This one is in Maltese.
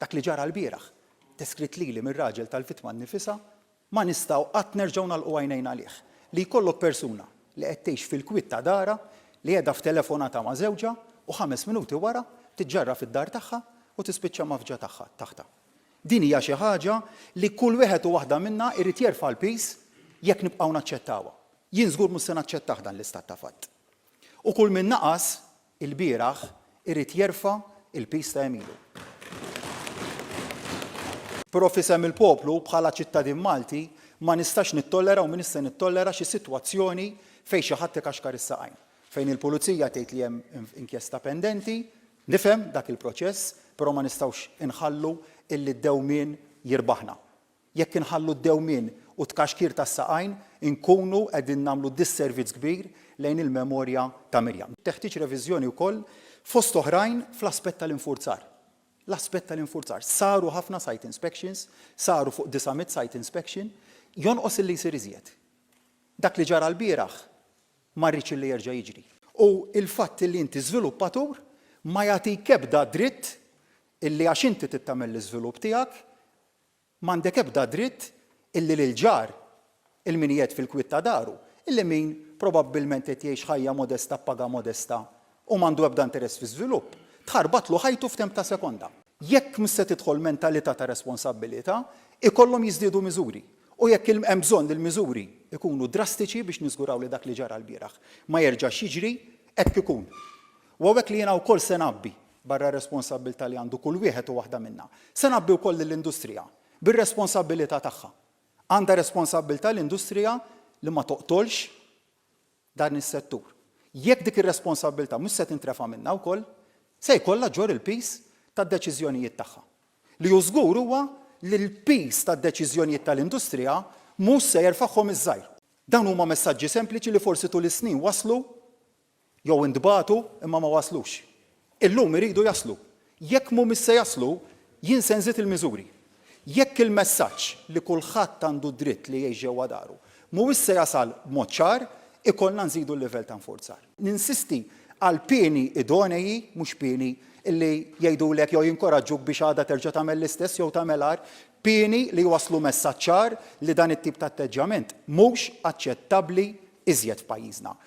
dak li ġara l-bieraħ. Deskritt lili mir-raġel tal-vittma nnifisha ma nistgħu qatt nerġgħu nagħlqu għajnejna għalih. Li jkollok persuna li qed tgħix fil-kwitt ta' dara li qiegħda f'telefonata ma' żewġha u 5 minuti wara tiġġarra fid-dar tagħha u tispiċċa mafġa tagħha taħta. Din hija xi ħaġa li kull wieħed u waħda minnha irid jerfa' l-piż jekk nibqgħu naċċettawha. Jien żgur mhux se naċċettah dan l-istat ta' fatt. U kull min naqas il-bieraħ irid jerfa' il-piż ta' emilu. Però fisem il-poplu bħala ċittadin Malti ma nistax nittollera u min nista' nittollera xi sitwazzjoni fejn xi ħadd ikaxkar is-saqajn. Fejn il-pulizija tgħid li hemm inkjesta pendenti, nifhem dak il-proċess, però ma nistgħux inħallu illi d-dewmien jirbaħna. Jekk inħallu d-dewmien u tkaxkir tas-saqajn, inkunu qegħdin nagħmlu disservizz kbir lejn il-memorja ta' Mirjam. Teħtieġ reviżjoni wkoll fost oħrajn fl-aspett tal-infurzar. L-aspett tal-infurzar. Saru ħafna site inspections, saru fuq 900 site inspection, jonqos illi jsir iżjed. Dak li ġara l-bieraħ ma rridx illi jerġa' jiġri. U l-fatt li inti żviluppatur ma jagħtik ebda dritt illi għax inti tittamel l-iżvilupp tiegħek m'għandek ebda dritt illi lil-ġar il-minijiet fil-kwitt ta' daru, illi min probabbilment qed jgħix ħajja modesta paga modesta u m'għandu ebda interess fi żvilupp, tħarbatlu ħajtu f'temp ta' sekonda. Jekk mhux se tidħol mentalità ta' responsabbilità, ikollhom jiżdiedu miżuri. U jekk hemm bżonn il-miżuri ikunu drastiċi biex niżguraw li dak li ġara l-bieraħ ma jerġax jiġri hekk ikun. U hawnhekk li jiena wkoll se nabbi barra responsabbilità li għandu kull wieħed u waħda minnha. Se nabbi wkoll lill-industrija bir-responsabbilità tagħha. Għandha responsabbilità l-industrija li ma toqtolx dan is-settur. Jekk dik ir-responsabbilità mhux se tintrefa' minnha wkoll, se jkollha ġor il-piż tad-deċiżjonijiet tagħha. Li hu żgur huwa li l-piż tad-deċiżjonijiet tal-industrija mhux se jerfa'hom iż-żgħir. Dawn huma messaġġi sempliċi li forsi tul is-snin waslu jew intbagħtu imma ma waslux. Illum iridu jaslu. Jekk mhumiex se jaslu, jien se nżid il-miżuri. Jekk il-messaġġ li kulħadd għandu dritt li jgħix ġewwa daru mhuwiex se jasal b'mod ċar, ikollna nżidu l-livell ta' nfurzar. Ninsisti għal pieni idonei, mhux pieni illi jgħidulek jew jinkoraġġuk biex għadha terġa' tagħmel l-istess jew tagħmel għar, pieni li waslu messaġġ ċar li dan it-tip ta' atteġġament mhux aċċettabbli iżjed f'pajjiżna.